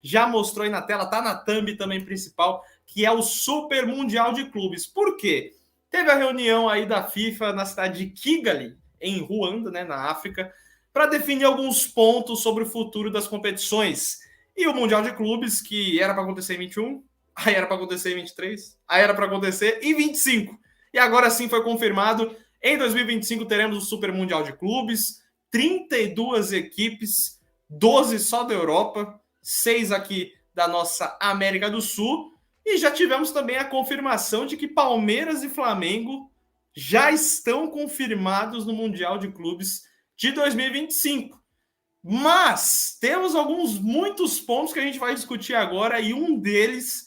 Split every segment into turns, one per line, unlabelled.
já mostrou aí na tela, tá na thumb também principal, que é o Super Mundial de Clubes. Por quê? Teve a reunião aí da FIFA na cidade de Kigali, em Ruanda, né, na África, para definir alguns pontos sobre o futuro das competições. E o Mundial de Clubes, que era para acontecer em 21, aí era para acontecer em 23, aí era para acontecer em 25. E agora sim foi confirmado. Em 2025 teremos o Super Mundial de Clubes, 32 equipes, 12 só da Europa, 6 aqui da nossa América do Sul. E já tivemos também a confirmação de que Palmeiras e Flamengo já estão confirmados no Mundial de Clubes de 2025. Mas temos muitos pontos que a gente vai discutir agora, e um deles,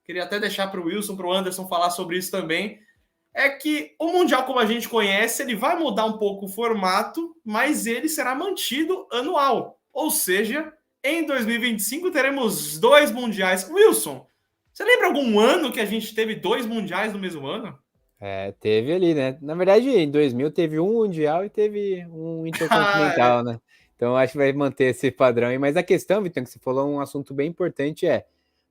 queria até deixar para o Wilson, para o Anderson falar sobre isso também, é que o Mundial, como a gente conhece, ele vai mudar um pouco o formato, mas ele será mantido anual. Ou seja, em 2025 teremos 2 mundiais. Wilson, você lembra algum ano que a gente teve 2 mundiais no mesmo ano?
Teve ali, né? Na verdade, em 2000 teve um Mundial e teve um Intercontinental, né? Então acho que vai manter esse padrão aí. Mas a questão, Vitor, que você falou, um assunto bem importante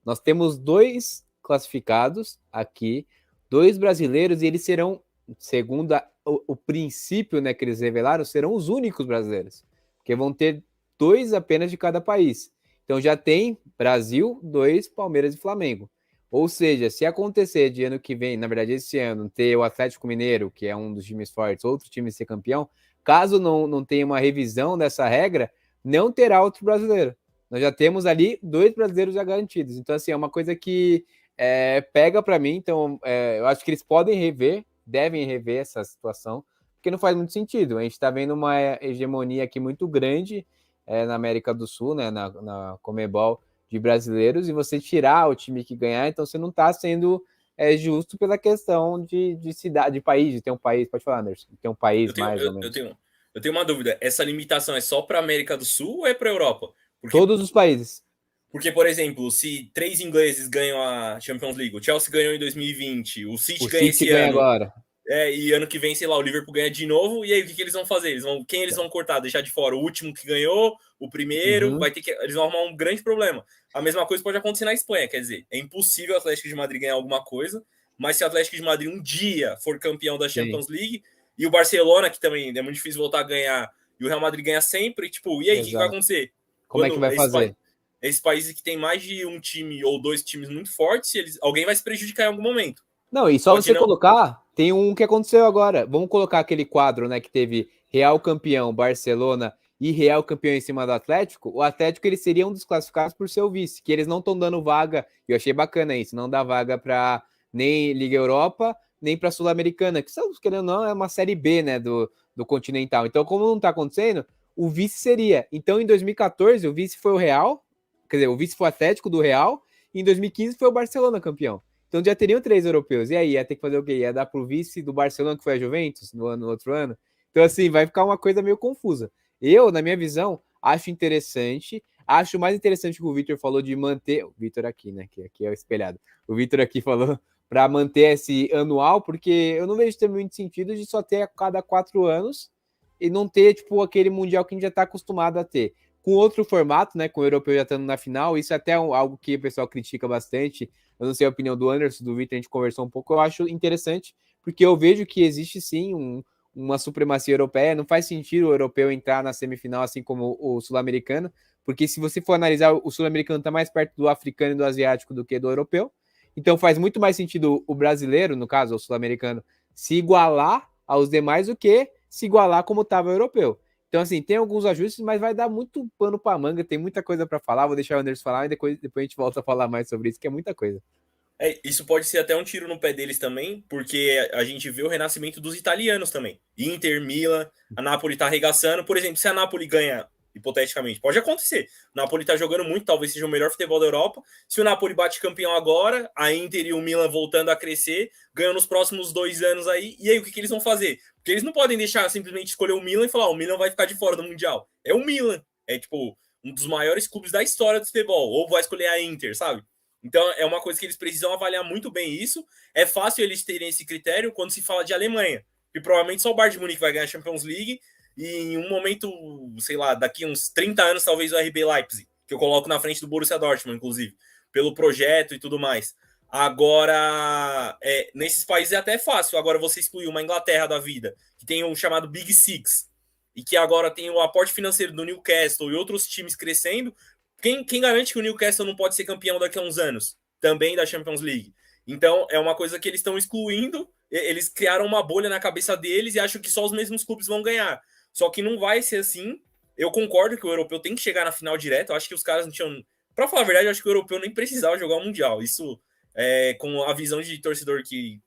nós temos 2 classificados aqui, 2 brasileiros, e eles serão, segundo o princípio, né, que eles revelaram, serão os únicos brasileiros, porque vão ter 2 apenas de cada país. Então já tem Brasil, 2 Palmeiras e Flamengo. Ou seja, se acontecer de ano que vem, na verdade esse ano, ter o Atlético Mineiro, que é um dos times fortes, outro time ser campeão, caso não tenha uma revisão dessa regra, não terá outro brasileiro. Nós já temos ali 2 brasileiros já garantidos. Então, assim, é uma coisa que pega para mim. Então, eu acho que eles devem rever essa situação, porque não faz muito sentido. A gente está vendo uma hegemonia aqui muito grande na América do Sul, né, na Conmebol, de brasileiros, e você tirar o time que ganhar, então você não está sendo justo pela questão de cidade, de país, de ter um país, pode falar, Anderson, de ter um país mais ou menos.
Eu tenho uma dúvida, essa limitação é só para a América do Sul ou é para a Europa?
Todos os países.
Porque, por exemplo, se 3 ingleses ganham a Champions League, o Chelsea ganhou em 2020, o City ganha esse ano.
Agora.
E ano que vem, sei lá, o Liverpool ganha de novo, e aí o que eles vão fazer? Quem eles vão cortar? Deixar de fora o último que ganhou, o primeiro, eles vão arrumar um grande problema. A mesma coisa pode acontecer na Espanha, quer dizer, é impossível o Atlético de Madrid ganhar alguma coisa, mas se o Atlético de Madrid um dia for campeão da Champions League, e o Barcelona, que também é muito difícil voltar a ganhar, e o Real Madrid ganha sempre, e aí o que vai acontecer?
Como é que vai fazer?
Esses países que tem mais de um time ou 2 times muito fortes, alguém vai se prejudicar em algum momento.
Não, e só você colocar, tem um que aconteceu agora. Vamos colocar aquele quadro, né, que teve Real campeão, Barcelona e Real campeão em cima do Atlético. O Atlético, eles seriam desclassificados por ser o vice, que eles não estão dando vaga. Eu achei bacana isso, não dá vaga para nem Liga Europa, nem para Sul-Americana, que são, querendo ou não, é uma série B, né, do Continental. Então, como não está acontecendo, o vice seria. Então, em 2014, o vice foi o Real, quer dizer, o vice foi o Atlético do Real, e em 2015 foi o Barcelona campeão. Então já teriam 3 europeus. E aí, ia ter que fazer o quê? Ia dar pro vice do Barcelona, que foi a Juventus, no outro ano. Então, assim, vai ficar uma coisa meio confusa. Eu, na minha visão, acho interessante. Acho mais interessante que o Vitor falou de manter. O Vitor aqui, né? Que aqui é o espelhado. O Vitor aqui falou para manter esse anual, porque eu não vejo ter muito sentido de só ter a cada 4 anos e não ter, tipo, aquele Mundial que a gente já está acostumado a ter. Com outro formato, né? Com o europeu já estando na final, isso é até algo que o pessoal critica bastante. Eu não sei a opinião do Anderson, do Vitor, a gente conversou um pouco. Eu acho interessante, porque eu vejo que existe sim uma supremacia europeia. Não faz sentido o europeu entrar na semifinal, assim como o sul-americano, porque se você for analisar, o sul-americano está mais perto do africano e do asiático do que do europeu. Então faz muito mais sentido o brasileiro, no caso, o sul-americano, se igualar aos demais do que se igualar como estava o europeu. Então, assim, tem alguns ajustes, mas vai dar muito pano para manga, tem muita coisa para falar. Vou deixar o Anderson falar e depois a gente volta a falar mais sobre isso, que é muita coisa.
Isso pode ser até um tiro no pé deles também, porque a gente vê o renascimento dos italianos também. Inter, Milan, a Napoli tá arregaçando. Por exemplo, se a Napoli ganha, hipoteticamente, pode acontecer. O Napoli tá jogando muito, talvez seja o melhor futebol da Europa. Se o Napoli bate campeão agora, a Inter e o Milan voltando a crescer, ganham nos próximos 2 anos aí, e aí o que eles vão fazer? Porque eles não podem deixar simplesmente escolher o Milan e falar, o Milan vai ficar de fora do Mundial. É o Milan, é tipo um dos maiores clubes da história do futebol, ou vai escolher a Inter, sabe? Então é uma coisa que eles precisam avaliar muito bem isso. É fácil eles terem esse critério quando se fala de Alemanha, que provavelmente só o Bayern de Munique vai ganhar a Champions League, e em um momento, sei lá, daqui uns 30 anos, talvez o RB Leipzig, que eu coloco na frente do Borussia Dortmund, inclusive, pelo projeto e tudo mais. Agora, nesses países é até fácil. Agora, você excluir uma Inglaterra da vida, que tem o chamado Big Six, e que agora tem o aporte financeiro do Newcastle e outros times crescendo, quem garante que o Newcastle não pode ser campeão daqui a uns anos? Também da Champions League. Então, é uma coisa que eles estão excluindo. Eles criaram uma bolha na cabeça deles e acham que só os mesmos clubes vão ganhar. Só que não vai ser assim. Eu concordo que o europeu tem que chegar na final direto. Eu acho que os caras não tinham... Pra falar a verdade, eu acho que o europeu nem precisava jogar o Mundial. Isso, com a visão de torcedor que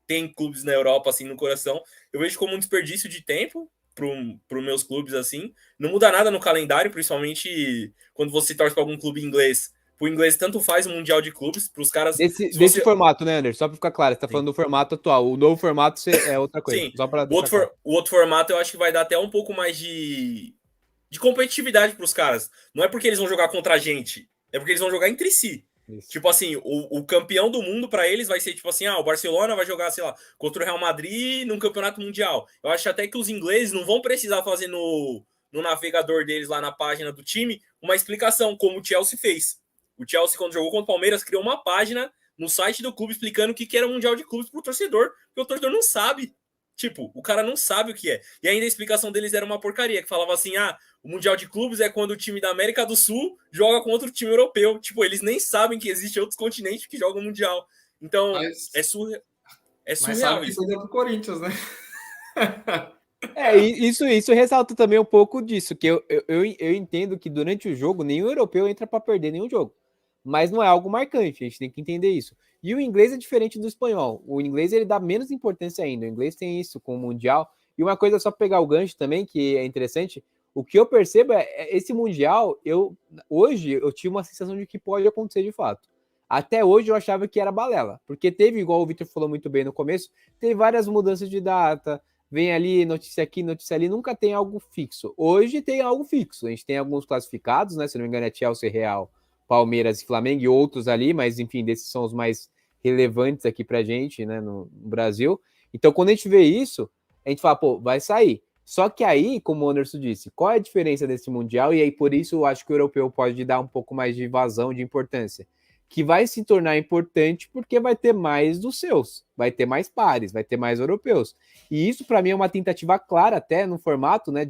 tem clubes na Europa, assim, no coração, eu vejo como um desperdício de tempo para os meus clubes, assim. Não muda nada no calendário, principalmente quando você torce para algum clube inglês. O inglês tanto faz o Mundial de Clubes para os caras...
Desse formato, né, Anderson? Só para ficar claro, você tá falando do formato atual. O novo formato é outra coisa.
Sim,
só pra
o outro formato eu acho que vai dar até um pouco mais de competitividade para os caras. Não é porque eles vão jogar contra a gente, é porque eles vão jogar entre si. Isso. Tipo assim, o campeão do mundo para eles vai ser tipo assim, o Barcelona vai jogar, sei lá, contra o Real Madrid num campeonato mundial. Eu acho até que os ingleses não vão precisar fazer no navegador deles lá na página do time uma explicação, como o Chelsea fez. O Chelsea, quando jogou contra o Palmeiras, criou uma página no site do clube explicando o que era o Mundial de Clubes pro torcedor, porque o torcedor não sabe. Tipo, o cara não sabe o que é. E ainda a explicação deles era uma porcaria, que falava assim, o Mundial de Clubes é quando o time da América do Sul joga contra o time europeu. Tipo, eles nem sabem que existe outros continentes que jogam Mundial. Então, é surreal.
Mas sabe que perdeu pro Corinthians, né?
Isso ressalta também um pouco disso, que eu entendo que durante o jogo nenhum europeu entra para perder nenhum jogo, mas não é algo marcante, a gente tem que entender isso. E o inglês é diferente do espanhol, o inglês ele dá menos importância ainda, o inglês tem isso com o Mundial, e uma coisa só para pegar o gancho também, que é interessante, o que eu percebo esse Mundial, hoje eu tive uma sensação de que pode acontecer de fato. Até hoje eu achava que era balela, porque teve, igual o Victor falou muito bem no começo, teve várias mudanças de data, vem ali, notícia aqui, notícia ali, nunca tem algo fixo. Hoje tem algo fixo, a gente tem alguns classificados, né? Se não me engano é Chelsea, Real, Palmeiras e Flamengo e outros ali, mas enfim, desses são os mais relevantes aqui pra gente, né, no Brasil. Então, quando a gente vê isso, a gente fala, pô, vai sair. Só que aí, como o Anderson disse, qual é a diferença desse Mundial? E aí, por isso, eu acho que o europeu pode dar um pouco mais de vazão, de importância. Que vai se tornar importante porque vai ter mais dos seus, vai ter mais pares, vai ter mais europeus. E isso, para mim, é uma tentativa clara até no formato, né,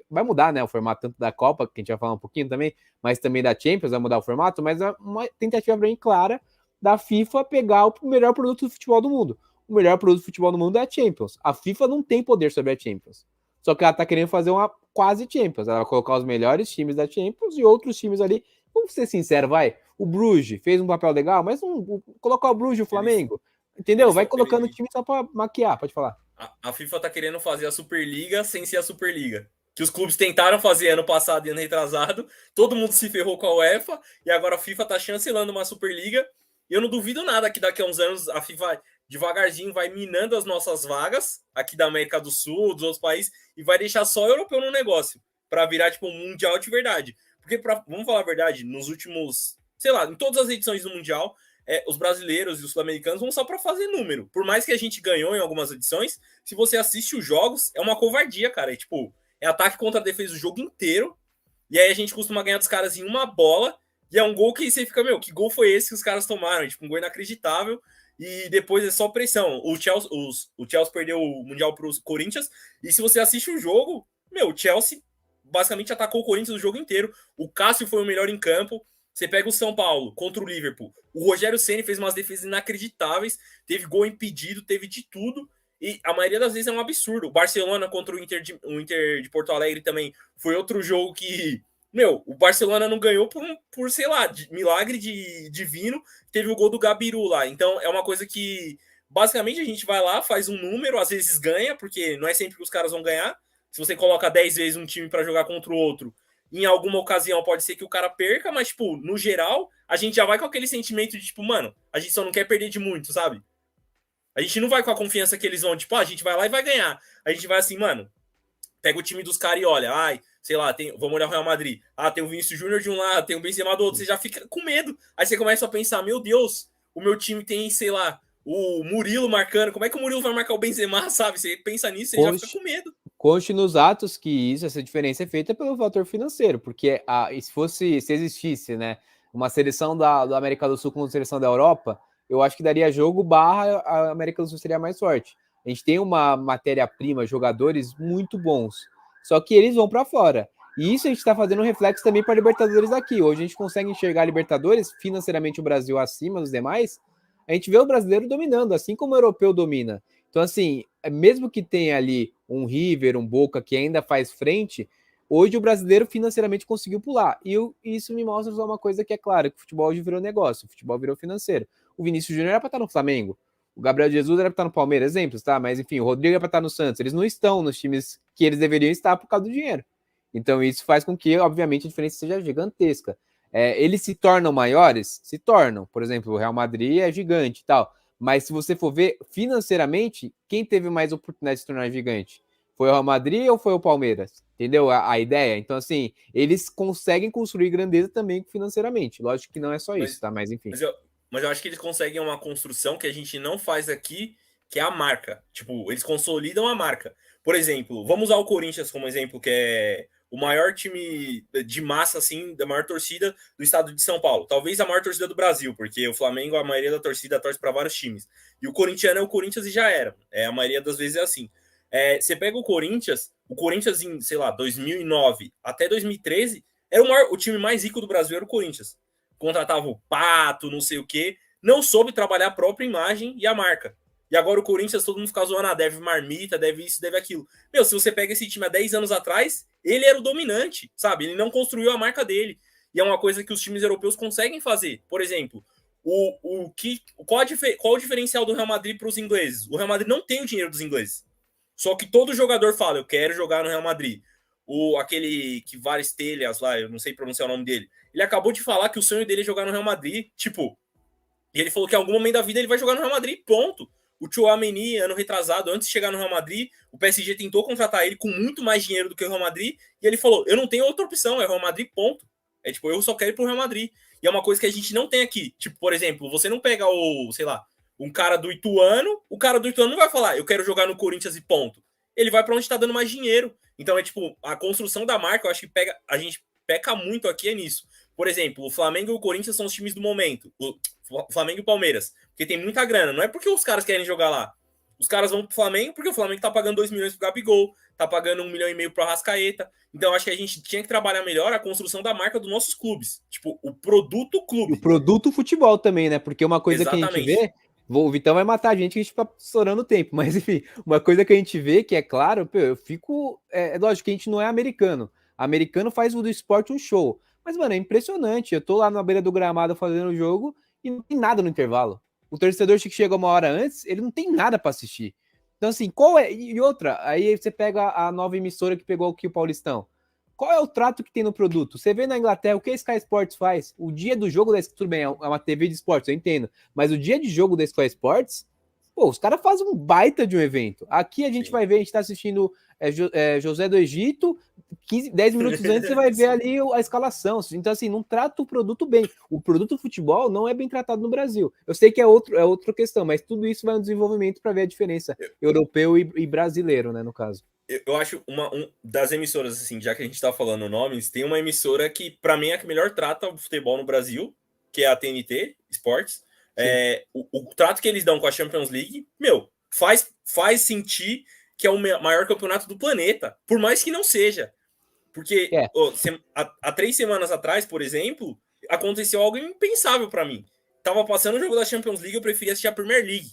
vai mudar, né, o formato tanto da Copa, que a gente vai falar um pouquinho também, mas também da Champions, vai mudar o formato, mas é uma tentativa bem clara da FIFA pegar o melhor produto do futebol do mundo. O melhor produto do futebol do mundo é a Champions. A FIFA não tem poder sobre a Champions. Só que ela tá querendo fazer uma quase Champions. Ela vai colocar os melhores times da Champions e outros times ali. Vamos ser sinceros, vai. O Bruges fez um papel legal, mas não colocar o Bruges e o Flamengo. Entendeu? Vai colocando o time só pra maquiar, pode falar.
A FIFA tá querendo fazer a Superliga sem ser a Superliga. Que os clubes tentaram fazer ano passado e ano retrasado. Todo mundo se ferrou com a UEFA. E agora a FIFA tá chancelando uma Superliga. E eu não duvido nada que daqui a uns anos a FIFA devagarzinho vai minando as nossas vagas aqui da América do Sul, dos outros países, e vai deixar só europeu no negócio. Pra virar, tipo, um mundial de verdade. Porque, vamos falar a verdade, nos últimos... sei lá, em todas as edições do Mundial, os brasileiros e os sul-americanos vão só para fazer número. Por mais que a gente ganhou em algumas edições, se você assiste os jogos, é uma covardia, cara. É ataque contra a defesa o jogo inteiro, e aí a gente costuma ganhar dos caras em uma bola, e é um gol que você fica, que gol foi esse que os caras tomaram? Um gol inacreditável, e depois é só pressão. O Chelsea perdeu o Mundial para os Corinthians, e se você assiste o jogo, o Chelsea basicamente atacou o Corinthians o jogo inteiro. O Cássio foi o melhor em campo. Você pega o São Paulo contra o Liverpool. O Rogério Ceni fez umas defesas inacreditáveis, teve gol impedido, teve de tudo. E a maioria das vezes é um absurdo. O Barcelona contra o Inter de Porto Alegre também foi outro jogo que... o Barcelona não ganhou por sei lá, milagre divino. Teve o gol do Gabiru lá. Então é uma coisa que, basicamente, a gente vai lá, faz um número, às vezes ganha, porque não é sempre que os caras vão ganhar. Se você coloca 10 vezes um time para jogar contra o outro, em alguma ocasião pode ser que o cara perca, mas, no geral, a gente já vai com aquele sentimento de, a gente só não quer perder de muito, sabe? A gente não vai com a confiança que eles vão, a gente vai lá e vai ganhar. A gente vai assim, pega o time dos caras e olha, sei lá, vamos olhar o Real Madrid. Tem o Vinícius Júnior de um lado, tem o Benzema do outro, você já fica com medo. Aí você começa a pensar, meu Deus, o meu time tem, sei lá, o Murilo marcando, como é que o Murilo vai marcar o Benzema, sabe? Você pensa nisso, você já fica com medo.
Conste nos atos que essa diferença é feita pelo fator financeiro, porque se existisse, né, uma seleção da América do Sul com uma seleção da Europa, eu acho que daria jogo barra a América do Sul seria mais forte. A gente tem uma matéria-prima, jogadores muito bons, só que eles vão para fora. E isso a gente está fazendo um reflexo também para a Libertadores daqui. Hoje a gente consegue enxergar a Libertadores, financeiramente o Brasil acima dos demais, a gente vê o brasileiro dominando, assim como o europeu domina. Então, assim, mesmo que tenha ali um River, um Boca que ainda faz frente, hoje o brasileiro financeiramente conseguiu pular. E isso me mostra só uma coisa que é clara, que o futebol hoje virou negócio, o futebol virou financeiro. O Vinícius Júnior era para estar no Flamengo, o Gabriel Jesus era para estar no Palmeiras, exemplos, tá? Mas enfim, o Rodrigo era para estar no Santos. Eles não estão nos times que eles deveriam estar por causa do dinheiro. Então isso faz com que, obviamente, a diferença seja gigantesca. Eles se tornam maiores? Se tornam. Por exemplo, o Real Madrid é gigante e tal. Mas se você for ver financeiramente, quem teve mais oportunidade de se tornar gigante? Foi o Real Madrid ou foi o Palmeiras? Entendeu a ideia? Então, assim, eles conseguem construir grandeza também financeiramente. Lógico que não é só isso, tá? Mas enfim.
Mas eu acho que eles conseguem uma construção que a gente não faz aqui, que é a marca. Tipo, eles consolidam a marca. Por exemplo, vamos usar o Corinthians como exemplo, que é o maior time de massa, assim, da maior torcida do estado de São Paulo. Talvez a maior torcida do Brasil, porque o Flamengo, a maioria da torcida torce para vários times. E o corintiano é o Corinthians e já era. A maioria das vezes é assim. Você pega o Corinthians em, sei lá, 2009 até 2013, era o time mais rico do Brasil, era o Corinthians. Contratava o Pato, não sei o quê. Não soube trabalhar a própria imagem e a marca. E agora o Corinthians, todo mundo fica zoando, deve marmita, deve isso, deve aquilo. Meu, se você pega esse time há 10 anos atrás, ele era o dominante, sabe? Ele não construiu a marca dele. E é uma coisa que os times europeus conseguem fazer. Por exemplo, qual o diferencial do Real Madrid para os ingleses? O Real Madrid não tem o dinheiro dos ingleses. Só que todo jogador fala, eu quero jogar no Real Madrid. Aquele que várias telhas lá, eu não sei pronunciar o nome dele, ele acabou de falar que o sonho dele é jogar no Real Madrid, tipo, e ele falou que em algum momento da vida ele vai jogar no Real Madrid, ponto. O Tchouaméni, ano retrasado, antes de chegar no Real Madrid, o PSG tentou contratar ele com muito mais dinheiro do que o Real Madrid, e ele falou, eu não tenho outra opção, é o Real Madrid, ponto. Tipo, eu só quero ir pro Real Madrid. E é uma coisa que a gente não tem aqui. Tipo, por exemplo, você não pega um cara do Ituano, o cara do Ituano não vai falar, eu quero jogar no Corinthians e ponto. Ele vai para onde está dando mais dinheiro. Então, tipo, a construção da marca, eu acho que a gente peca muito aqui nisso. Por exemplo, o Flamengo e o Corinthians são os times do momento. O Flamengo e o Palmeiras. Porque tem muita grana. Não é porque os caras querem jogar lá. Os caras vão pro Flamengo porque o Flamengo tá pagando 2 milhões pro Gabigol, tá pagando 1,5 milhão pro Arrascaeta. Então, acho que a gente tinha que trabalhar melhor a construção da marca dos nossos clubes. Tipo, o produto clube.
E o produto futebol também, né? Porque uma coisa
Exatamente.
Que a gente vê... O Vitão vai matar a gente que a gente tá estourando o tempo. Mas, enfim, uma coisa que a gente vê que é claro, eu fico... É lógico que a gente não é americano. Americano faz do esporte um show. Mas, mano, é impressionante. Eu tô lá na beira do gramado fazendo o jogo e não tem nada no intervalo. O torcedor que chega uma hora antes, ele não tem nada para assistir. Então, assim, qual é... E outra, aí você pega a nova emissora que pegou aqui o Paulistão. Qual é o trato que tem no produto? Você vê na Inglaterra o que a Sky Sports faz? O dia do jogo da Sky, tudo bem, é uma TV de esportes, eu entendo. Mas o dia de jogo da Sky Sports, pô, os caras fazem um baita de um evento. Aqui a gente vai ver, a gente tá assistindo José do Egito, 10 minutos antes você vai ver ali a escalação. Então, assim, não trata o produto bem. O produto futebol não é bem tratado no Brasil. Eu sei que é outra questão, mas tudo isso vai no desenvolvimento para ver a diferença europeu e brasileiro, né, no caso.
Eu acho das emissoras, assim, já que a gente tá falando nomes, tem uma emissora que, para mim, é a que melhor trata o futebol no Brasil, que é a TNT Sports. O trato que eles dão com a Champions League, faz sentir que é o maior campeonato do planeta, por mais que não seja. Porque há 3 semanas atrás, por exemplo, aconteceu algo impensável para mim. Tava passando o jogo da Champions League, eu preferia assistir a Premier League,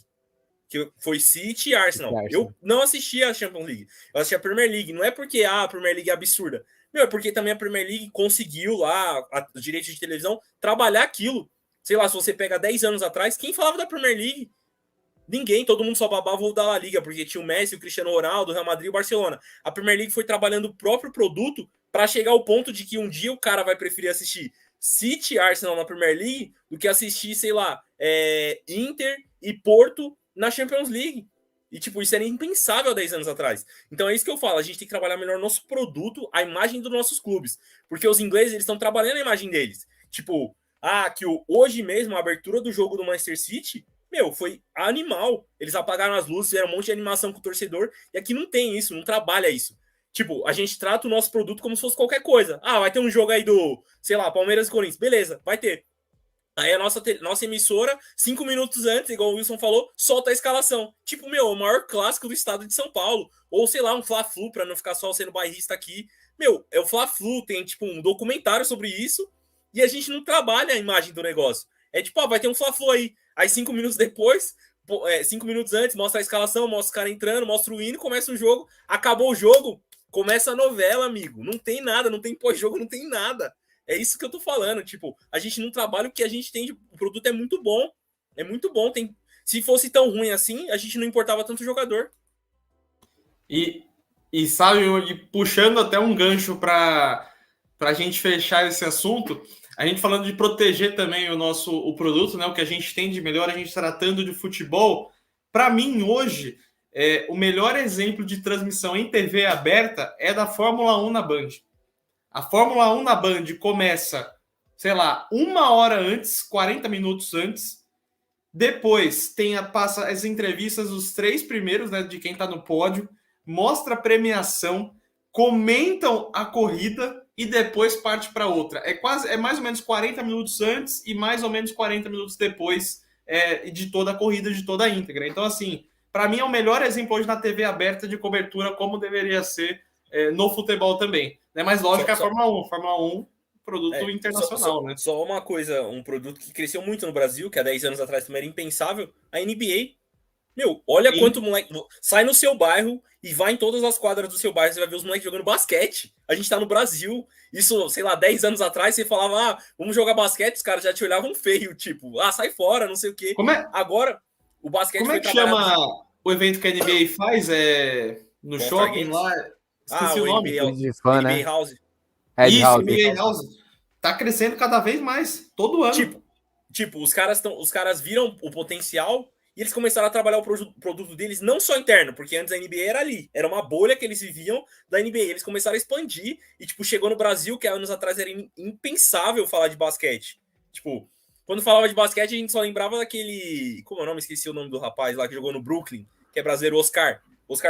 que foi City e Arsenal. Eu não assistia a Champions League, eu assistia a Premier League. Não é porque a Premier League é absurda, é porque também a Premier League conseguiu lá, os direitos de televisão, trabalhar aquilo. Sei lá, se você pega 10 anos atrás, quem falava da Premier League? Ninguém, todo mundo só babava o da La Liga, porque tinha o Messi, o Cristiano Ronaldo, o Real Madrid e o Barcelona. A Premier League foi trabalhando o próprio produto para chegar ao ponto de que um dia o cara vai preferir assistir City e Arsenal na Premier League do que assistir, sei lá, Inter e Porto na Champions League. E, tipo, isso era impensável há 10 anos atrás. Então é isso que eu falo, a gente tem que trabalhar melhor o nosso produto, a imagem dos nossos clubes. Porque os ingleses, eles estão trabalhando a imagem deles. Tipo, que hoje mesmo, a abertura do jogo do Manchester City, meu, foi animal. Eles apagaram as luzes, fizeram um monte de animação com o torcedor, e aqui não tem isso, não trabalha isso. Tipo, a gente trata o nosso produto como se fosse qualquer coisa. Ah, vai ter um jogo aí do, sei lá, Palmeiras e Corinthians. Beleza, vai ter. Aí a nossa emissora, 5 minutos antes, igual o Wilson falou, solta a escalação. Tipo, meu, o maior clássico do estado de São Paulo. Ou, sei lá, um Fla-Flu, pra não ficar só sendo bairrista aqui. Meu, é o Fla-Flu, tem, tipo, um documentário sobre isso, e a gente não trabalha a imagem do negócio. É tipo, ó, vai ter um Fla-Flu aí. Aí 5 minutos depois, 5 minutos antes, mostra a escalação, mostra os caras entrando, mostra o hino, começa o jogo, acabou o jogo, começa a novela, amigo. Não tem nada, não tem pós-jogo, não tem nada. É isso que eu tô falando, tipo, a gente não trabalha o que a gente tem, o produto é muito bom, tem, se fosse tão ruim assim, a gente não importava tanto jogador.
E sabe, e puxando até um gancho para a gente fechar esse assunto, a gente falando de proteger também o produto, né, o que a gente tem de melhor, a gente tratando de futebol, para mim hoje, o melhor exemplo de transmissão em TV aberta é da Fórmula 1 na Band. A Fórmula 1 na Band começa, sei lá, 1 hora antes, 40 minutos antes. Depois passa as entrevistas dos 3 primeiros, né, de quem está no pódio, mostra a premiação, comentam a corrida e depois parte para outra. É mais ou menos 40 minutos antes e mais ou menos 40 minutos depois de toda a corrida, de toda a íntegra. Então, assim, para mim é o melhor exemplo hoje na TV aberta de cobertura, como deveria ser no futebol também. Né? Mas lógico, é a Fórmula 1. Fórmula 1, produto internacional, né?
Só uma coisa, um produto que cresceu muito no Brasil, que há 10 anos atrás também era impensável, a NBA. Meu, olha Sim. Quanto moleque... Sai no seu bairro e vai em todas as quadras do seu bairro, você vai ver os moleques jogando basquete. A gente tá no Brasil. Isso, sei lá, 10 anos atrás, você falava, vamos jogar basquete, os caras já te olhavam feio, tipo, sai fora, não sei o quê. Agora, o basquete
Como é que chama o evento que a NBA faz? No shopping lá?
Esqueci o nome. NBA House.
Isso, NBA House. Tá crescendo cada vez mais, todo ano.
Tipo, os caras viram o potencial e eles começaram a trabalhar o produto deles não só interno, porque antes a NBA era ali, era uma bolha que eles viviam da NBA. Eles começaram a expandir e, tipo, chegou no Brasil, que há anos atrás era impensável falar de basquete. Tipo, quando falava de basquete, a gente só lembrava daquele... Como é o nome? Esqueci o nome do rapaz lá que jogou no Brooklyn, que é brasileiro, Oscar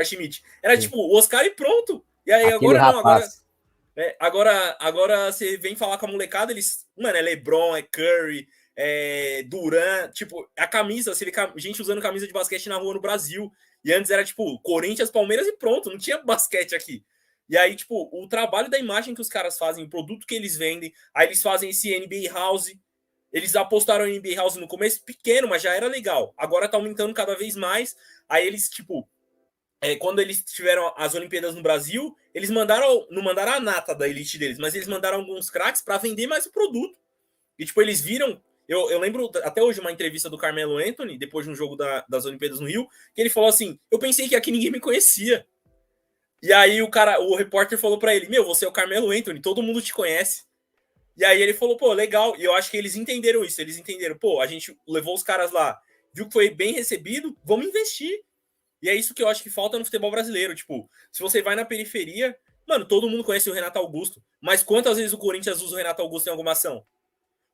Schmidt. Era Sim. Tipo, o Oscar e pronto. E aí
aquele
agora não, agora você vem falar com a molecada, eles... Mano, é LeBron, é Curry... Durant, tipo, a camisa, você vê gente usando camisa de basquete na rua no Brasil, e antes era tipo Corinthians, Palmeiras e pronto, não tinha basquete aqui. E aí, tipo, o trabalho da imagem que os caras fazem, o produto que eles vendem, aí eles fazem esse NBA House, eles apostaram em NBA House no começo pequeno, mas já era legal, agora tá aumentando cada vez mais. Aí eles, tipo, quando eles tiveram as Olimpíadas no Brasil, eles não mandaram a nata da elite deles, mas eles mandaram alguns craques para vender mais o produto. E, tipo, eles viram. Eu lembro até hoje uma entrevista do Carmelo Anthony, depois de um jogo das Olimpíadas no Rio, que ele falou assim: eu pensei que aqui ninguém me conhecia. E aí o repórter falou pra ele: meu, você é o Carmelo Anthony, todo mundo te conhece. E aí ele falou: pô, legal. E eu acho que eles entenderam isso. Eles entenderam: pô, a gente levou os caras lá, viu que foi bem recebido, vamos investir. E é isso que eu acho que falta no futebol brasileiro. Tipo, se você vai na periferia, mano, todo mundo conhece o Renato Augusto. Mas quantas vezes o Corinthians usa o Renato Augusto em alguma ação?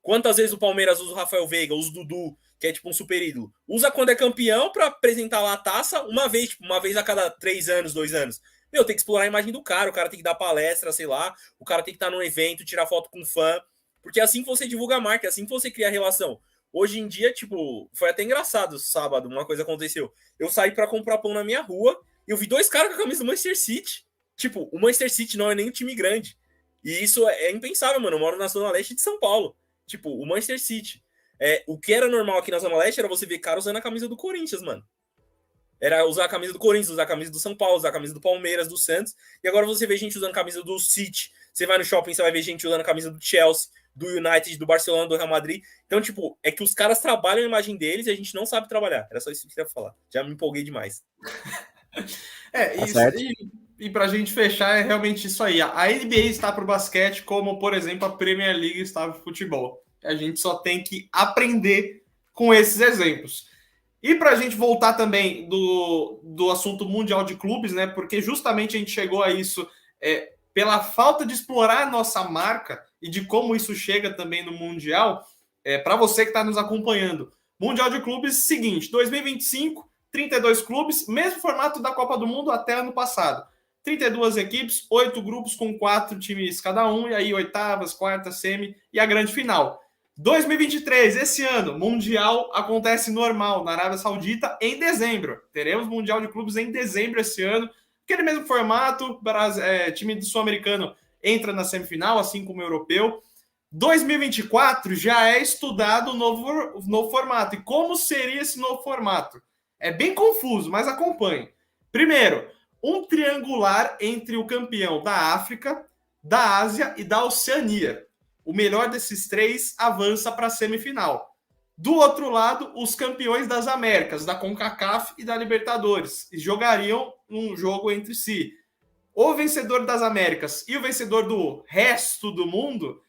Quantas vezes o Palmeiras usa o Rafael Veiga, usa o Dudu, que é tipo um super ídolo? Usa quando é campeão para apresentar lá a taça uma vez a cada 3 anos, 2 anos. Meu, tem que explorar a imagem do cara, o cara tem que dar palestra, sei lá, o cara tem que estar num evento, tirar foto com fã, porque é assim que você divulga a marca, é assim que você cria a relação. Hoje em dia, tipo, foi até engraçado sábado, uma coisa aconteceu. Eu saí para comprar pão na minha rua e eu vi 2 caras com a camisa do Manchester City. Tipo, o Manchester City não é nem um time grande. E isso é impensável, mano. Eu moro na Zona Leste de São Paulo. Tipo, o Manchester City. O que era normal aqui na Zona Leste era você ver cara usando a camisa do Corinthians, mano. Era usar a camisa do Corinthians, usar a camisa do São Paulo, usar a camisa do Palmeiras, do Santos. E agora você vê gente usando a camisa do City. Você vai no shopping, você vai ver gente usando a camisa do Chelsea, do United, do Barcelona, do Real Madrid. Então, tipo, é que os caras trabalham a imagem deles e a gente não sabe trabalhar. Era só isso que eu queria falar. Já me empolguei demais.
Isso. E pra gente fechar, é realmente isso aí. A NBA está pro basquete como, por exemplo, a Premier League está pro futebol. A gente só tem que aprender com esses exemplos. E para a gente voltar também do assunto mundial de clubes, né? Porque justamente a gente chegou a isso pela falta de explorar a nossa marca e de como isso chega também no Mundial. Para você que está nos acompanhando, Mundial de Clubes, seguinte, 2025, 32 clubes, mesmo formato da Copa do Mundo até ano passado. 32 equipes, 8 grupos com 4 times cada um, e aí oitavas, quartas, semi e a grande final. 2023, esse ano, Mundial acontece normal na Arábia Saudita em dezembro. Teremos Mundial de Clubes em dezembro esse ano. Aquele mesmo formato, time do sul-americano entra na semifinal, assim como o europeu. 2024 já é estudado o novo formato. E como seria esse novo formato? É bem confuso, mas acompanhe. Primeiro, um triangular entre o campeão da África, da Ásia e da Oceania. O melhor desses 3 avança para a semifinal. Do outro lado, os campeões das Américas, da CONCACAF e da Libertadores, jogariam um jogo entre si. O vencedor das Américas e o vencedor do resto do mundo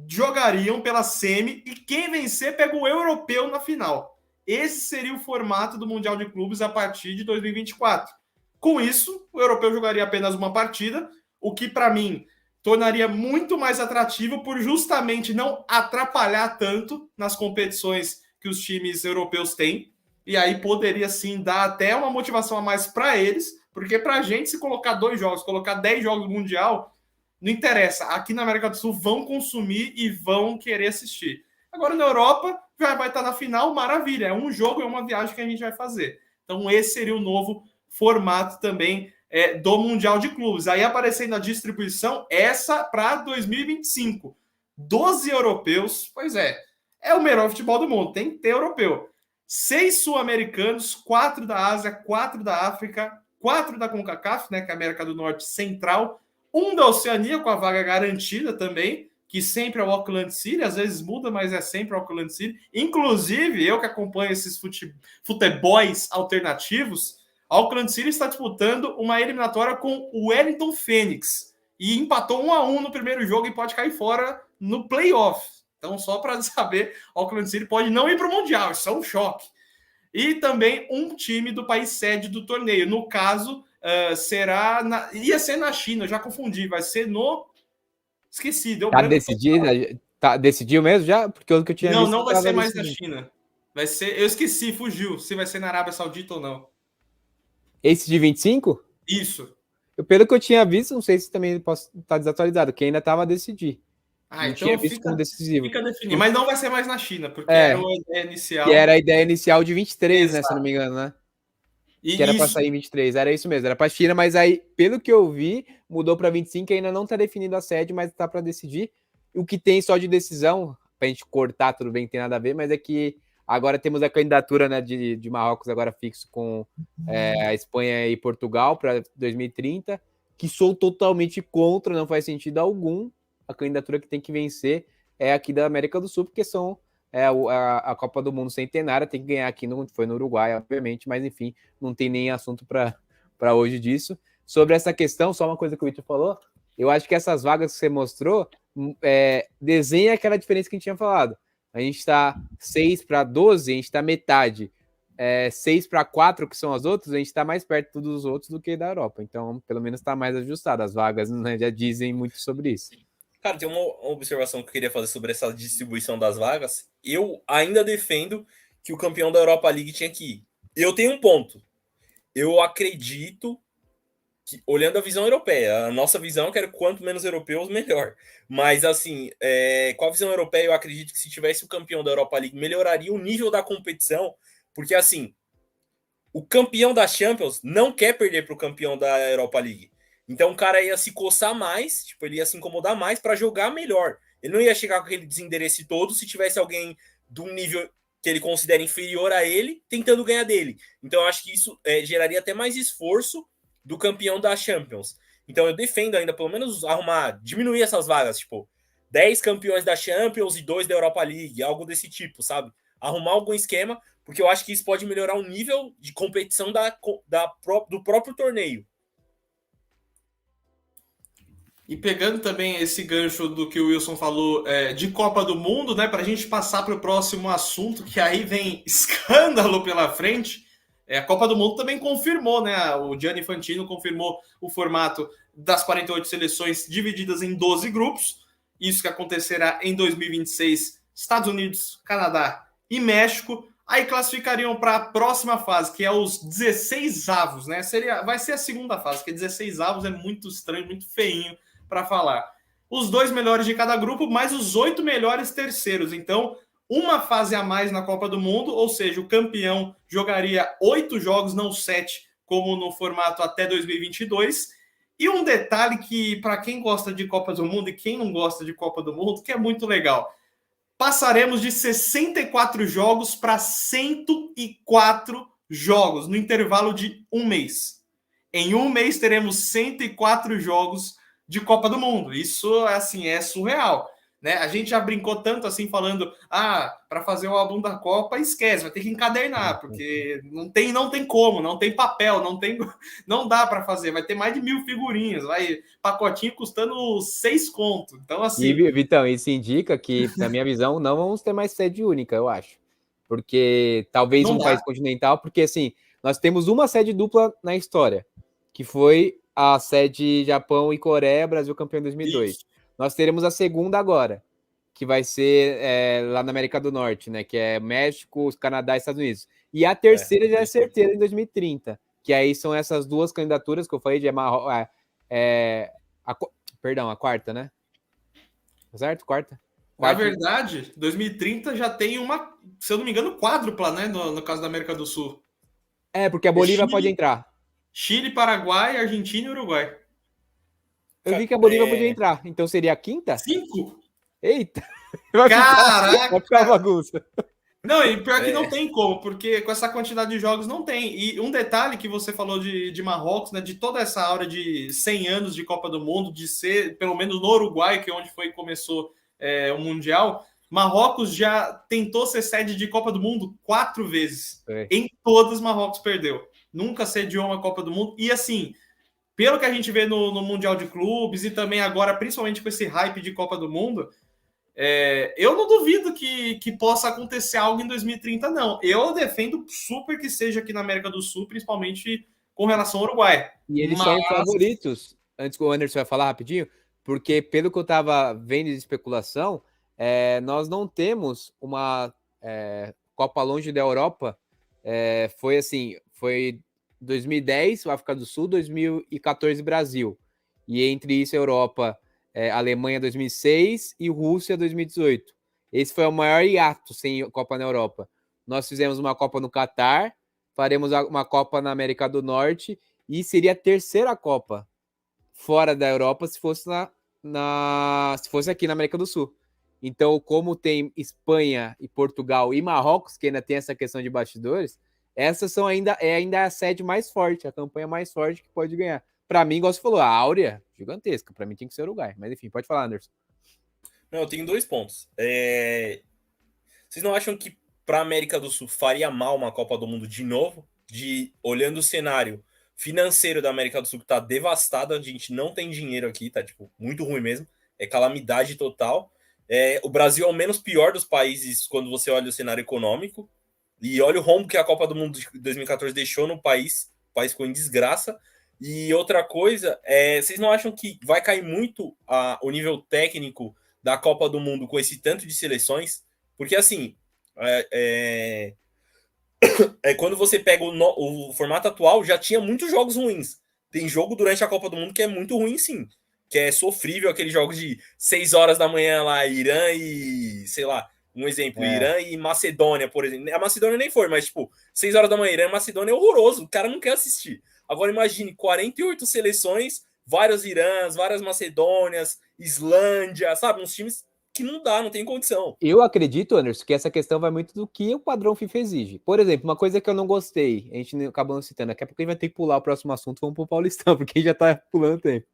jogariam pela semi, e quem vencer pega o europeu na final. Esse seria o formato do Mundial de Clubes a partir de 2024. Com isso, o europeu jogaria apenas uma partida, o que, para mim, tornaria muito mais atrativo por justamente não atrapalhar tanto nas competições que os times europeus têm. E aí poderia, sim, dar até uma motivação a mais para eles, porque para a gente, se colocar 2 jogos, colocar 10 jogos no Mundial, não interessa. Aqui na América do Sul vão consumir e vão querer assistir. Agora, na Europa, já vai estar na final, maravilha. É um jogo, é uma viagem que a gente vai fazer. Então, esse seria o novo formato também do Mundial de Clubes. Aí aparecendo a distribuição, essa para 2025. 12 europeus, pois é o melhor futebol do mundo, tem que ter europeu. 6 sul-americanos, 4 da Ásia, 4 da África, 4 da CONCACAF, né, que é a América do Norte Central, 1 da Oceania com a vaga garantida também, que sempre é o Auckland City, às vezes muda, mas é sempre o Auckland City. Inclusive, eu que acompanho esses futebols alternativos, Auckland City está disputando uma eliminatória com o Wellington Phoenix e empatou 1-1 no primeiro jogo e pode cair fora no playoff. Então, só para saber, Auckland City pode não ir para o Mundial, isso é um choque. E também um time do país sede do torneio. No caso, ia ser na China, já confundi, vai ser no... Esqueci, deu
branco. Decidiu mesmo já? Porque o que eu tinha visto...
Não vai ser mais na China. Vai ser... Eu esqueci, fugiu, se vai ser na Arábia Saudita ou não.
Esse de 25?
Isso.
Pelo que eu tinha visto, não sei se também posso estar desatualizado, que ainda estava a decidir.
Então tinha visto como decisivo. Fica definido. Mas não vai ser mais na China, porque era a ideia inicial.
Que era a ideia inicial de 23, né? Se não me engano, né? Que era para sair em 23. Era isso mesmo, era para a China, mas aí, pelo que eu vi, mudou para 25, ainda não está definido a sede, mas está para decidir. O que tem só de decisão, para a gente cortar, tudo bem, que tem nada a ver, mas é que agora temos a candidatura, né, de Marrocos agora fixo com a Espanha e Portugal para 2030, que sou totalmente contra, não faz sentido algum. A candidatura que tem que vencer é aqui da América do Sul, porque são a Copa do Mundo centenária, tem que ganhar aqui, não foi no Uruguai, obviamente, mas enfim, não tem nem assunto para hoje disso. Sobre essa questão, só uma coisa que o Victor falou, eu acho que essas vagas que você mostrou desenha aquela diferença que a gente tinha falado. A gente está 6 para 12, a gente está metade. 6 para 4, que são as outras, a gente está mais perto dos outros do que da Europa. Então, pelo menos está mais ajustado. As vagas, né, já dizem muito sobre isso.
Cara, tem uma observação que eu queria fazer sobre essa distribuição das vagas. Eu ainda defendo que o campeão da Europa League tinha que ir. Eu tenho um ponto. Eu acredito que, olhando a visão europeia, a nossa visão, eu quero quanto menos europeus, melhor. Mas, assim, com a visão europeia, eu acredito que se tivesse o campeão da Europa League, melhoraria o nível da competição, porque, assim, o campeão da Champions não quer perder para o campeão da Europa League. Então o cara ia se coçar mais, tipo, ele ia se incomodar mais para jogar melhor. Ele não ia chegar com aquele desendereço todo se tivesse alguém de um nível que ele considera inferior a ele, tentando ganhar dele. Então eu acho que isso geraria até mais esforço do campeão da Champions. Então eu defendo ainda, pelo menos, diminuir essas vagas, tipo, 10 campeões da Champions e 2 da Europa League, algo desse tipo, sabe? Arrumar algum esquema, porque eu acho que isso pode melhorar o nível de competição do próprio torneio.
E pegando também esse gancho do que o Wilson falou de Copa do Mundo, né, para a gente passar para o próximo assunto, que aí vem escândalo pela frente, a Copa do Mundo também confirmou, né, o Gianni Infantino confirmou o formato das 48 seleções divididas em 12 grupos, isso que acontecerá em 2026, Estados Unidos, Canadá e México. Aí classificariam para a próxima fase, que é os 16avos, né? Vai ser a segunda fase, que 16avos é muito estranho, muito feinho para falar. Os 2 melhores de cada grupo, mais os 8 melhores terceiros. Então, uma fase a mais na Copa do Mundo, ou seja, o campeão jogaria 8 jogos, não 7, como no formato até 2022. E um detalhe que, para quem gosta de Copa do Mundo e quem não gosta de Copa do Mundo, que é muito legal. Passaremos de 64 jogos para 104 jogos no intervalo de um mês. Em um mês teremos 104 jogos de Copa do Mundo. Isso assim é surreal, né? A gente já brincou tanto assim falando, para fazer o álbum da Copa esquece, vai ter que encadernar, porque não tem como, não tem papel, não dá para fazer, vai ter mais de 1.000 figurinhas, vai pacotinho custando 6 conto. Então assim,
E, Vitão, isso indica que, na minha visão, não vamos ter mais sede única, eu acho. Porque talvez
não
um
dá.
país continental, porque assim, nós temos uma sede dupla na história, que foi a sede Japão e Coreia, Brasil campeão em 2002.
Isso.
Nós teremos a segunda agora, que vai ser lá na América do Norte, né? Que é México, Canadá e Estados Unidos. E a terceira já é certeira em 2030, que aí são essas duas candidaturas que eu falei de perdão, a quarta, né? Certo? Quarta?
Na verdade, 2030 já tem uma, se eu não me engano, quádrupla, né? No caso da América do Sul.
Porque a Bolívia
Chile,
pode entrar.
Chile, Paraguai, Argentina e Uruguai.
Eu vi que a Bolívia podia entrar. Então seria a quinta?
5?
Eita!
Caraca!
Vai ficar bagunça.
Não, e pior que não tem como, porque com essa quantidade de jogos não tem. E um detalhe que você falou de Marrocos, né? De toda essa aura de 100 anos de Copa do Mundo, de ser, pelo menos no Uruguai, que é onde começou o Mundial, Marrocos já tentou ser sede de Copa do Mundo 4 vezes. Em todas, Marrocos perdeu. Nunca sediou uma Copa do Mundo. E assim, pelo que a gente vê no Mundial de Clubes e também agora, principalmente com esse hype de Copa do Mundo, eu não duvido que possa acontecer algo em 2030, não. Eu defendo super que seja aqui na América do Sul, principalmente com relação ao Uruguai.
E eles são favoritos. Antes que o Anderson vai falar rapidinho, porque pelo que eu estava vendo de especulação, nós não temos uma Copa longe da Europa. Foi 2010, África do Sul, 2014, Brasil. E entre isso, a Europa, Alemanha 2006 e Rússia 2018. Esse foi o maior hiato sem Copa na Europa. Nós fizemos uma Copa no Catar, faremos uma Copa na América do Norte e seria a terceira Copa fora da Europa se fosse se fosse aqui na América do Sul. Então, como tem Espanha e Portugal e Marrocos, que ainda tem essa questão de bastidores, essas são ainda a sede mais forte, a campanha mais forte que pode ganhar. Para mim, igual você falou, a áurea, gigantesca. Para mim tem que ser o Uruguai. Mas enfim, pode falar, Anderson.
Não, eu tenho 2 pontos. Vocês não acham que para a América do Sul faria mal uma Copa do Mundo de novo? Olhando o cenário financeiro da América do Sul, que tá devastada, a gente não tem dinheiro aqui, tá tipo muito ruim mesmo. É calamidade total. O Brasil é o menos pior dos países quando você olha o cenário econômico. E olha o rombo que a Copa do Mundo de 2014 deixou no país. O país ficou em desgraça. E outra coisa, vocês não acham que vai cair muito o nível técnico da Copa do Mundo com esse tanto de seleções? Porque assim, quando você pega o formato atual, já tinha muitos jogos ruins. Tem jogo durante a Copa do Mundo que é muito ruim, sim. Que é sofrível, aqueles jogos de 6 horas da manhã lá, Irã e, sei lá, um exemplo, Irã e Macedônia, por exemplo. A Macedônia nem foi, mas, tipo, 6 horas da manhã, Irã e Macedônia é horroroso. O cara não quer assistir. Agora, imagine 48 seleções, vários Irãs, várias Macedônias, Islândia, sabe? Uns times que não dá, não tem condição.
Eu acredito, Anderson, que essa questão vai muito do que o padrão FIFA exige. Por exemplo, uma coisa que eu não gostei, a gente acabou não citando, daqui a pouco a gente vai ter que pular o próximo assunto, vamos pro Paulistão, porque a gente já tá pulando tempo.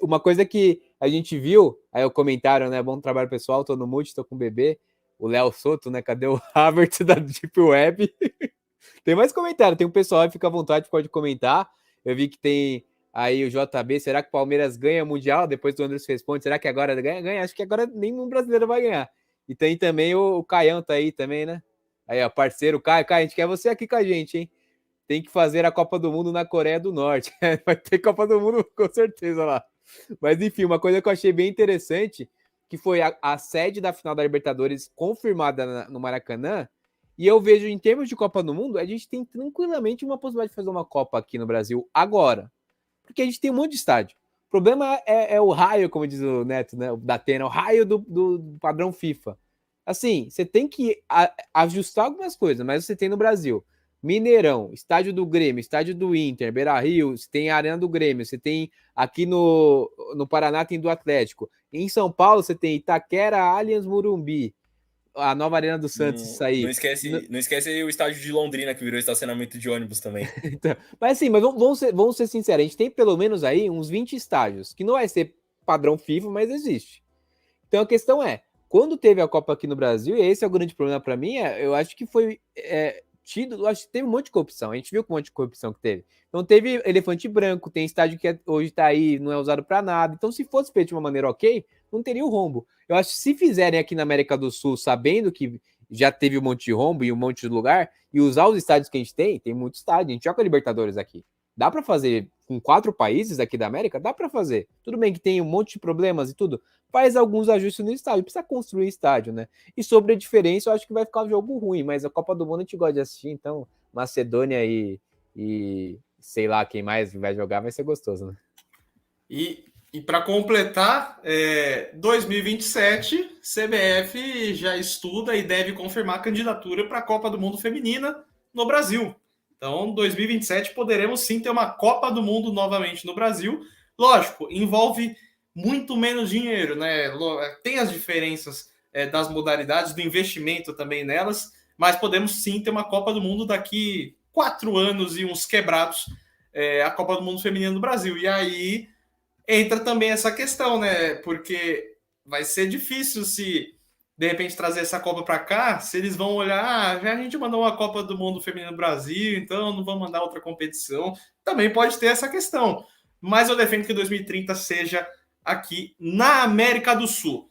Uma coisa que a gente viu, aí o comentário, né? Bom trabalho pessoal, tô no mute, tô com o bebê, o Léo Soto, né? Cadê o Havertz da Deep Web? Tem mais comentário, tem um pessoal aí, fica à vontade, pode comentar. Eu vi que tem aí o JB, será que o Palmeiras ganha Mundial? Depois do Anderson responde, será que agora ganha? Ganha, acho que agora nenhum brasileiro vai ganhar. E tem também o Caião tá aí também, né? Aí, ó, parceiro, Caio, a gente quer você aqui com a gente, hein? Tem que fazer a Copa do Mundo na Coreia do Norte. Vai ter Copa do Mundo com certeza lá. Mas enfim, uma coisa que eu achei bem interessante, que foi a sede da final da Libertadores confirmada no Maracanã, E eu vejo, em termos de Copa do Mundo, a gente tem tranquilamente uma possibilidade de fazer uma Copa aqui no Brasil agora. Porque a gente tem um monte de estádio. O problema é o raio, como diz o Neto, né? Da Atena, o raio do padrão FIFA. Assim, você tem que ajustar algumas coisas, mas você tem no Brasil Mineirão, estádio do Grêmio, estádio do Inter, Beira-Rio, você tem a Arena do Grêmio, você tem aqui no Paraná tem do Atlético. Em São Paulo você tem Itaquera, Allianz, Morumbi, a nova Arena do Santos, isso aí.
Não esquece o estádio de Londrina, que virou estacionamento de ônibus também.
Então, mas assim, vamos ser sinceros, a gente tem pelo menos aí uns 20 estádios, que não vai ser padrão FIFA, mas existe. Então a questão é, quando teve a Copa aqui no Brasil, e esse é o grande problema para mim, eu acho que foi eu acho que teve um monte de corrupção, a gente viu que um monte de corrupção que teve. Então teve elefante branco, tem estádio que hoje tá aí, não é usado para nada. Então se fosse feito de uma maneira ok, não teria o rombo. Eu acho que se fizerem aqui na América do Sul, sabendo que já teve um monte de rombo e um monte de lugar, e usar os estádios que a gente tem muito estádio, a gente joga Libertadores aqui. Dá para fazer com 4 países aqui da América? Dá para fazer. Tudo bem que tem um monte de problemas e tudo, faz alguns ajustes no estádio, precisa construir estádio, né? E sobre a diferença, eu acho que vai ficar um jogo ruim, mas a Copa do Mundo a gente gosta de assistir, então Macedônia e sei lá quem mais vai jogar vai ser gostoso, né?
E para completar, 2027, CBF já estuda e deve confirmar a candidatura para a Copa do Mundo Feminina no Brasil. Então, 2027 poderemos sim ter uma Copa do Mundo novamente no Brasil. Lógico, envolve muito menos dinheiro, né? Tem as diferenças das modalidades, do investimento também nelas, mas podemos sim ter uma Copa do Mundo daqui 4 anos e uns quebrados, a Copa do Mundo Feminina no Brasil. E aí entra também essa questão, né? Porque vai ser difícil se de repente trazer essa Copa para cá, se eles vão olhar, já a gente mandou uma Copa do Mundo Feminino no Brasil, então não vamos mandar outra competição. Também pode ter essa questão. Mas eu defendo que 2030 seja aqui na América do Sul.